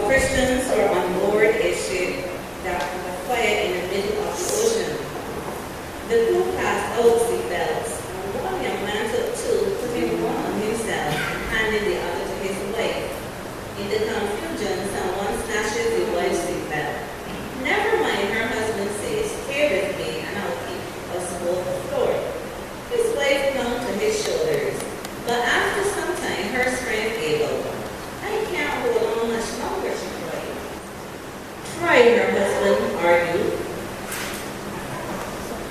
Christians were on board a ship that was quiet in the middle of the ocean. The crew passed out seatbelts, and one young man took two, putting one on himself and handing the other to his wife. In the confusion, someone snatches the wife's seatbelt. Never mind, her husband says, stay with me and I'll keep us both afloat. His wife clung to his shoulders, but after some time, her strength gave out. I can't hold on much longer, she cried. Try, her husband argued.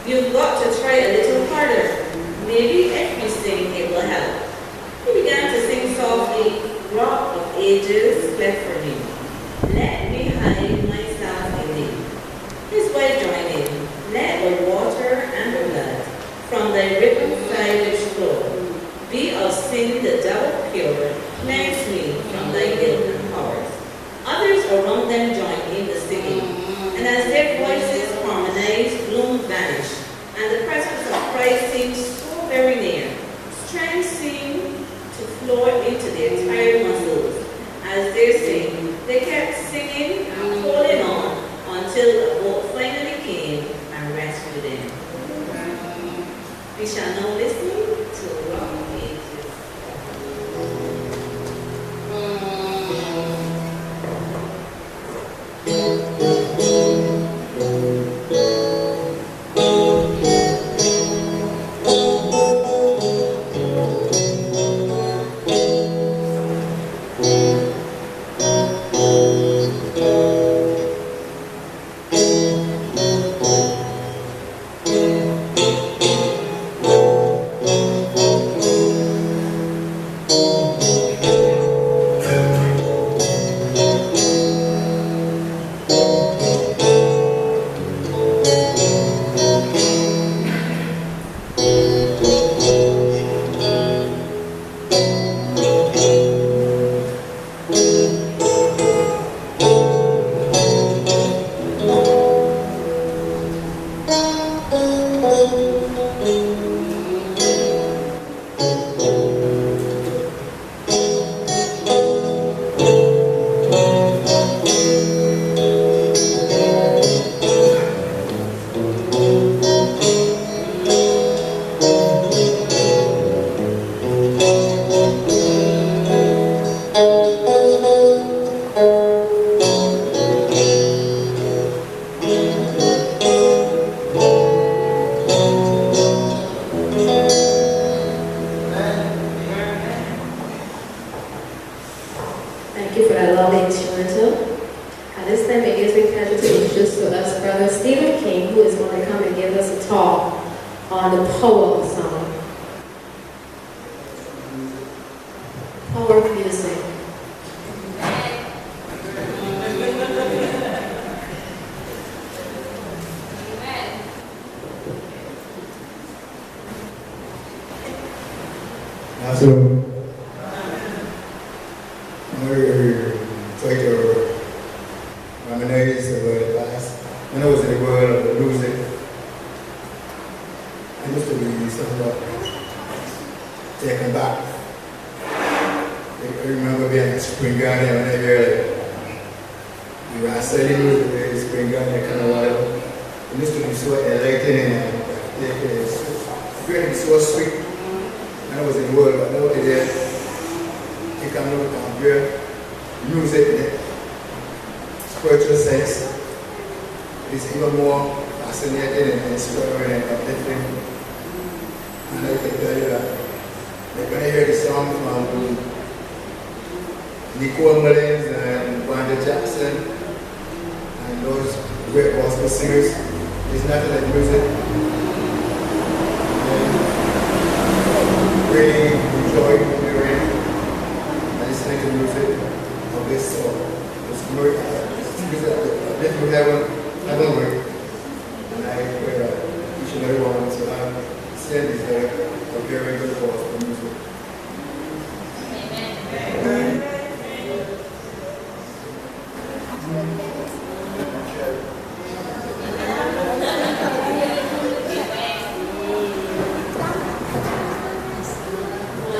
You've got to try a little harder. Maybe if you sing, it will help. He began to sing softly, Rock of Ages, cleft for me. Let me hide myself in thee. His wife joined in. Let the water and the blood from thy rippled side which flow be of sin the double pure, cleanse me from thy guilt and powers. Others around them joined in the singing, and as their voices harmonized, gloom vanished, and the presence of Christ seemed so very near. Strength seemed to flow into their tired muscles. As they sang, they kept singing and holding on until the boat finally came and rescued them. We shall now listen to Rock of Ages.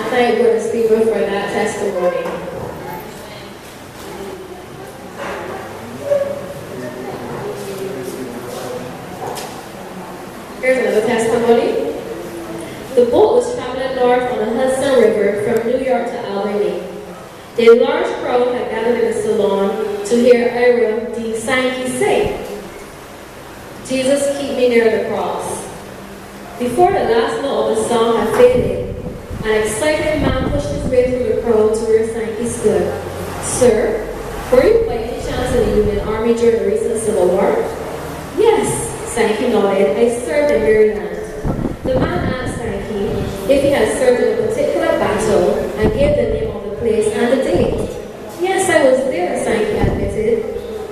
Thank Brother Stephen for that testimony. Here's another testimony. The boat was traveling north on the Hudson River from New York to Albany. The large crowd had gathered in the salon to hear Ira D. Sankey say, "Jesus, keep me near the cross." Before the last note of the song had faded, an excited man pushed his way through the crowd to where Sankey stood. "Sir, were you by any chance in the Union Army during the recent Civil War?" "Yes," Sankey nodded. "I served in Maryland." The man asked Sankey if he had served in a particular battle and gave the name of the place and the date. "Yes, I was there," Sankey admitted.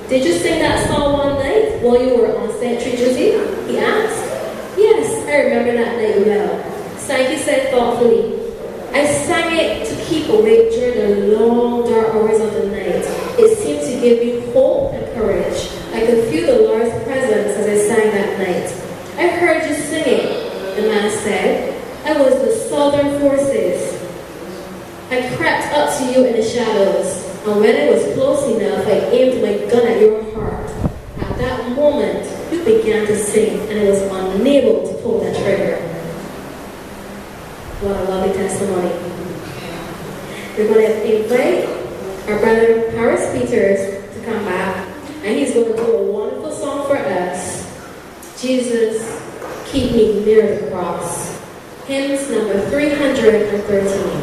"Did you sing that song one night while you were on sentry duty?" he asked. "Yes, I remember that night well," Sankey said thoughtfully. "I sang it to keep awake during the long, dark hours of the night. It seemed to give me hope and courage. I could feel the Lord's presence as I sang that night." "I heard you sing it," the man said. "I was the Southern Forces. I crept up to you in the shadows, and when I was close enough, I aimed my gun at your heart. At that moment, you began to sing, and I was unable to pull the trigger." What a lovely testimony. We're going to invite our brother Paris Peters to come back, and he's going to do a wonderful song for us. "Jesus, keep me near the cross." Hymns number 313.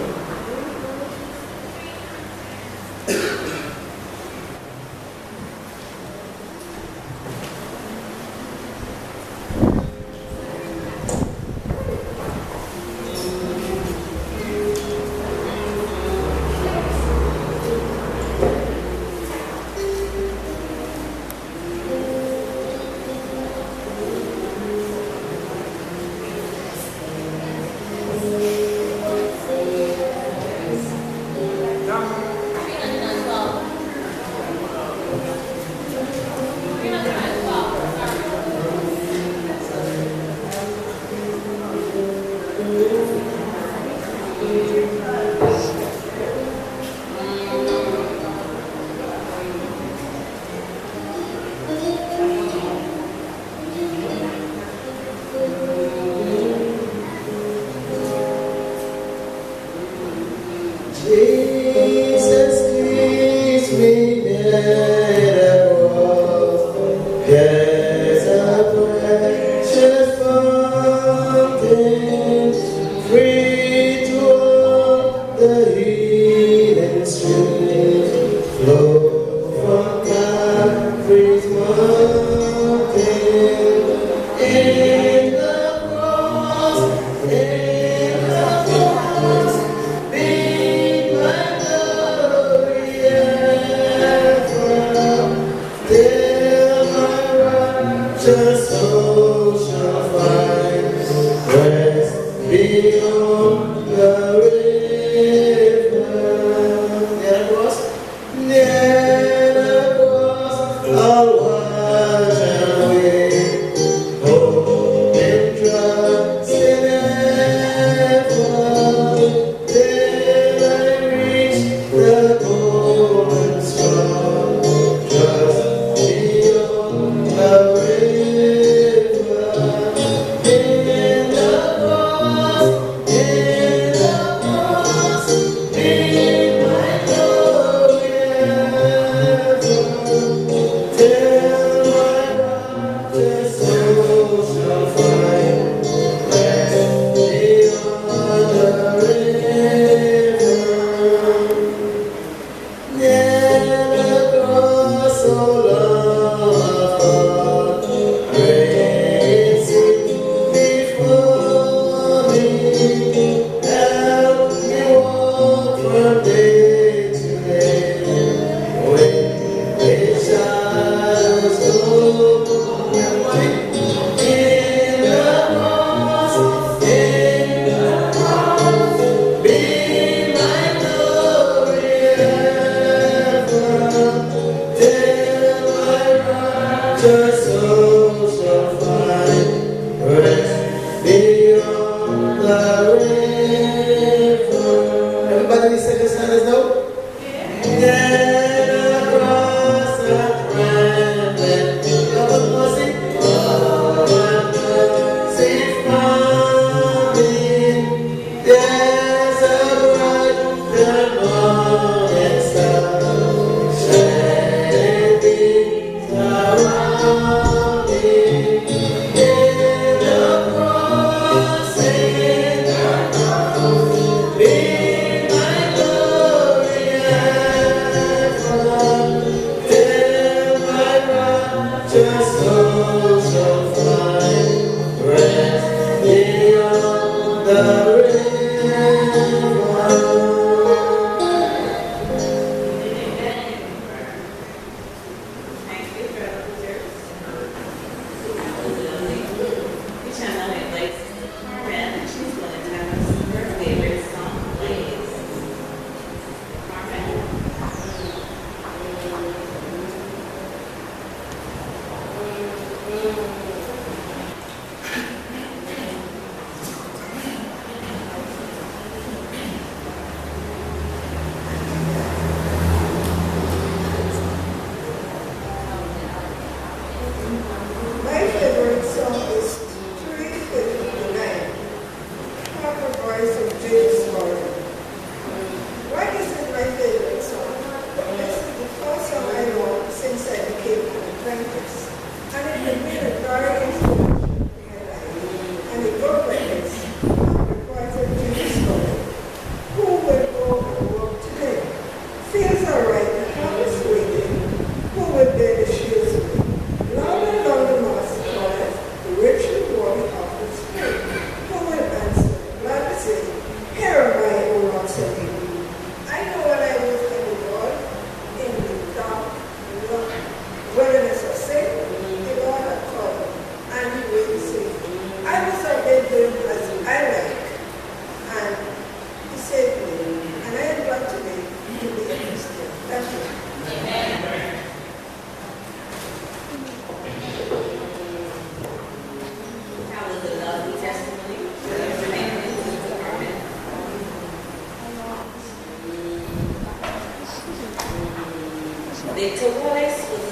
Say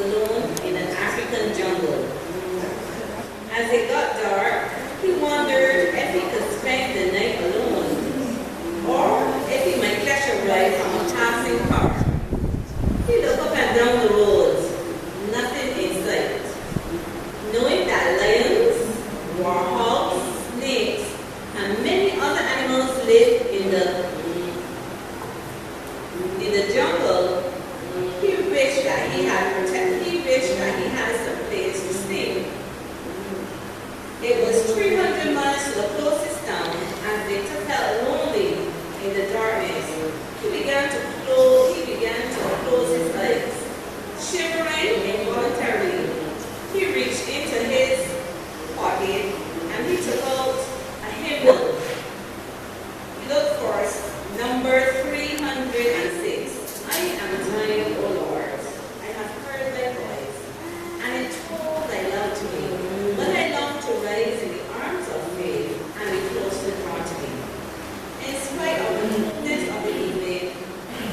alone in an African jungle. As it got dark, he wondered if he could spend the night alone, or if he might catch a ride from a passing car. He looked up and down the roads, nothing in sight. Knowing that lions, warhogs, snakes, and many other animals live in the jungle, he wished that he had some place to stay. It was 300 miles to the closest town, and Victor felt lonely in the darkness. He began to close his eyes. Shivering involuntarily, he reached into his pocket and he took out a hymnal. He looked for number 306. I am thine, O Lord. I have heard thy voice, and it told thy love to me. When I long to rise in the arms of faith and be closely drawn to thee. In spite of the moodiness of the evening,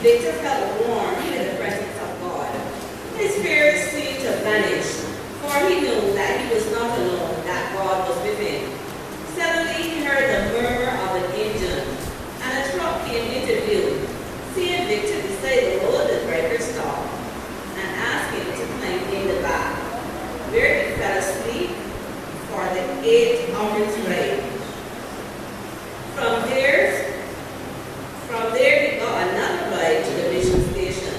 Victor felt warm in the presence of God. His fears seemed to vanish, for he knew that he was not alone, that God was with him. Suddenly he heard the murmur of an engine, and a truck came into view. Seeing Victor beside the road, the driver stopped and asked him to climb in the back, where he fell asleep for the 8 hours ride. From there he got another ride to the mission station.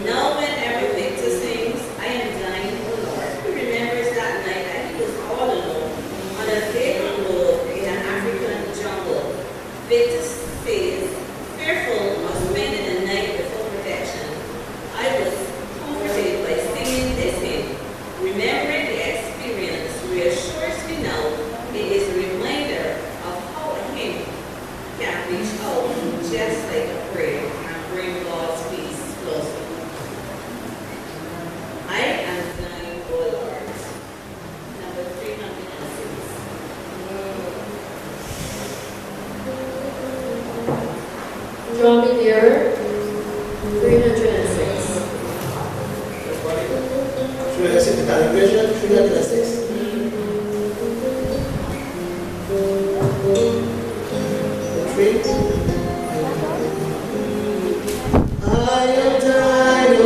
Now whenever Victor sings, I am thine, O Lord, he remembers that night that he was all alone on a vacant road in an African jungle. Victor says, fearful of spending the night without protection, I was comforted by singing this hymn. Remembering the experience reassures me now. It is a reminder of how a hymn can reach out just like a prayer and bring God's peace closer. I am thine, O Lord. Number 306. Draw me nearer. 306. Should I sit the calibration? 306. The tree. I am thine, O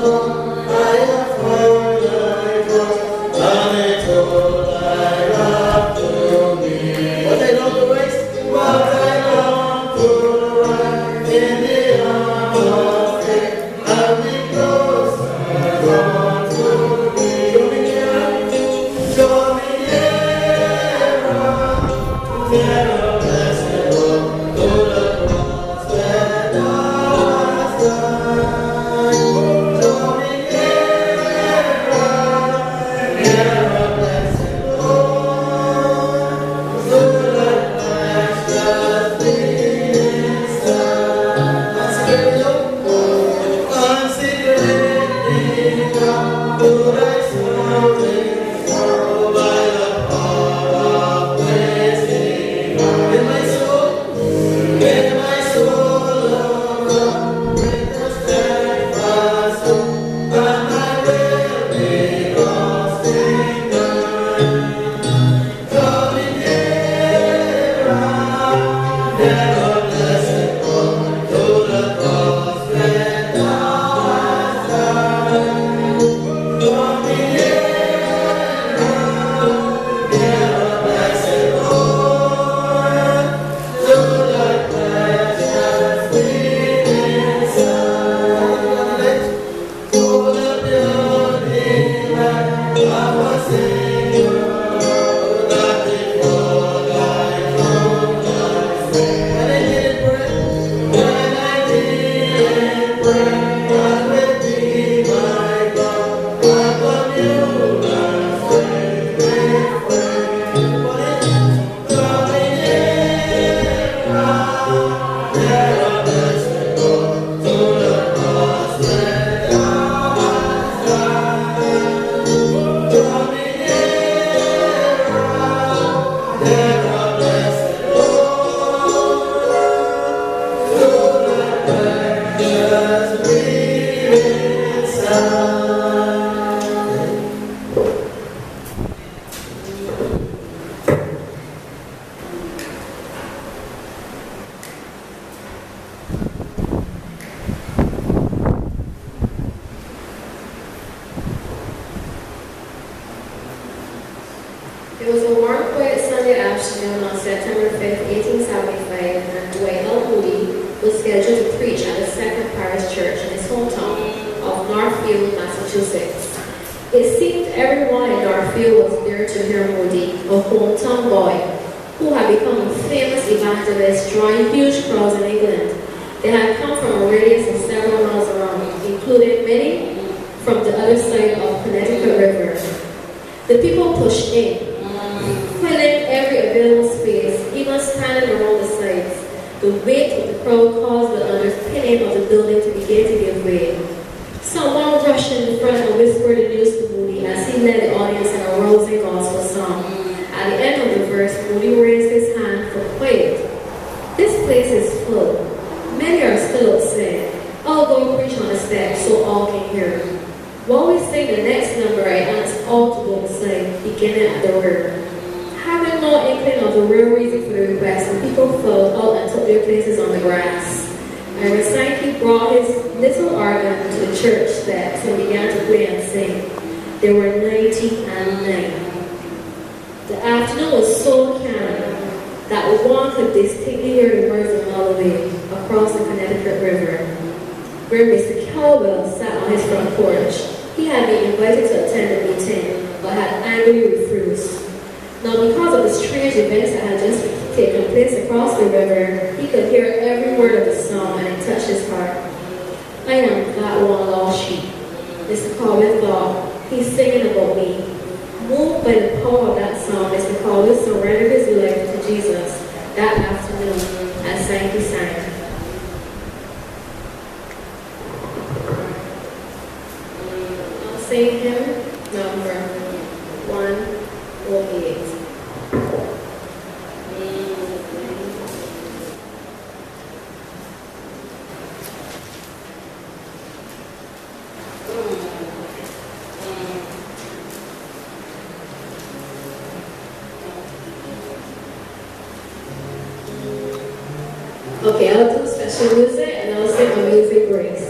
Lord. I have heard thy voice, and it told thy love to me. What I long to rise, what I long to rise in the arms of faith, and be close, drawn to thee. Draw me nearer, nearer, blessed Lord, to the cross where thou hast died. Draw me nearer, nearer, blessed Lord, to the precious bleeding Son. Consecrate me, God, to thy service, oh, by the power of praising God. In my soul, oh God, bring the steadfast hope, and my will be lost in thine. Draw me nearer, nearer, blessed Lord, to the cross where thou hast died. Draw me nearer, nearer, blessed Lord, to the precious bleeding Son. Oh, the beauty light of a Savior, that before thy throne I stand. When I did pray, God will be my God, I commune and strength with friend. Draw me nearer, nearer, blessed Lord, to the cross where thou hast died. It was a warm, quiet Sunday afternoon on September 5th, 1875, and Dwight L. Moody was scheduled to preach at the Second Parish Church in his hometown of Northfield, Massachusetts. It seemed everyone in Northfield was there to hear Moody, a hometown boy, who had become a famous evangelist, drawing huge crowds in England. They had come from a radius of several miles around, including many from the other side of Connecticut River. The people pushed in, filling every available space, even standing around the sides. The weight of the crowd caused the underpinning of the building to begin to give way. Someone rushed in the front and whispered the news to Moody as he led the audience in a rousing gospel song. At the end of the verse, Moody raised his hand for quiet. This place is full. Many are still outside. I'll go preach on the steps so all can hear. While we sing the next number, I asked all to go outside, beginning at the word. Having no inkling of the real reason for the request, the people filed out and took their places on the grass. And Recipe brought his little organ to the church steps and began to play and sing. There were 99. The afternoon was so calm that one could distinctly hear the words of melody across the Connecticut River, where Mr. Cowbell sat on his front porch. He had been invited to attend the meeting, but had angrily refused. Now, because of the strange events that had just taken place across the river, he could hear every word of the song, and it touched his heart. I am that one lost sheep. Mr. Cowbell thought, he's singing about me. Moved by the power of that song, Mr. Cowbell surrendered his life to Jesus that afternoon at Sinai. I'll sing hymn number 108. Okay, I'll do special music and I'll sing Amazing Grace.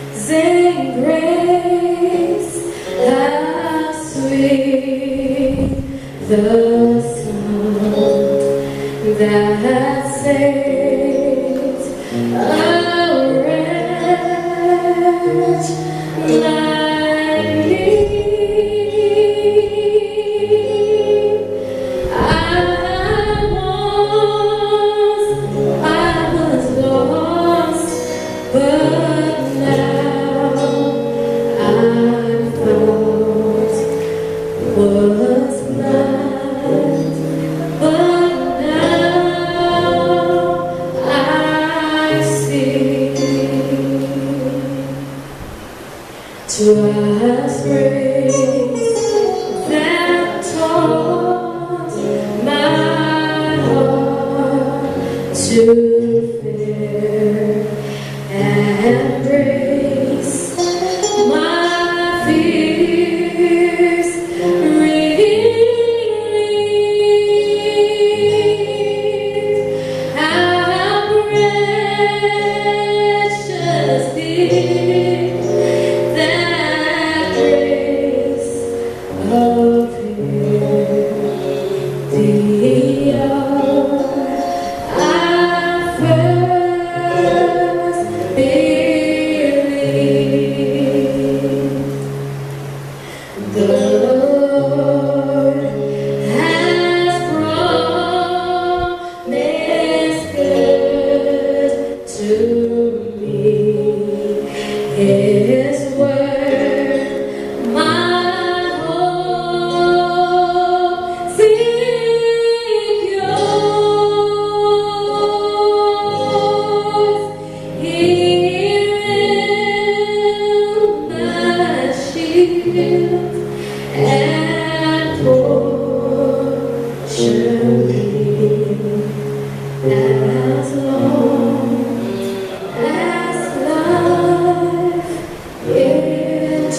Amazing grace, how sweet the sound that saves a wretch like me. I was lost, but now I'm found. Was blind, but now I see. Twice grace that taught my heart to fear and grace my fears relieved. How precious did that grace appear the hour I first believed. The Lord has promised good to me. His word, my hope secures. He will my shield and portion be as long as life endures.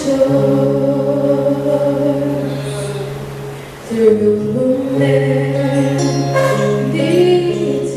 Through many days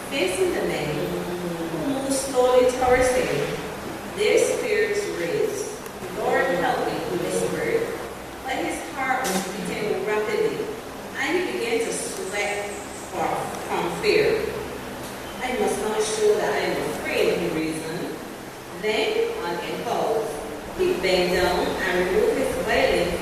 Facing the men, who moved slowly towards him, their spirits raised. Lord, help me, he whispered. But his heart was beating rapidly, and he began to sweat from fear. I must not show that I am afraid, he reasoned. Then, on impulse, he bent down and removed his violin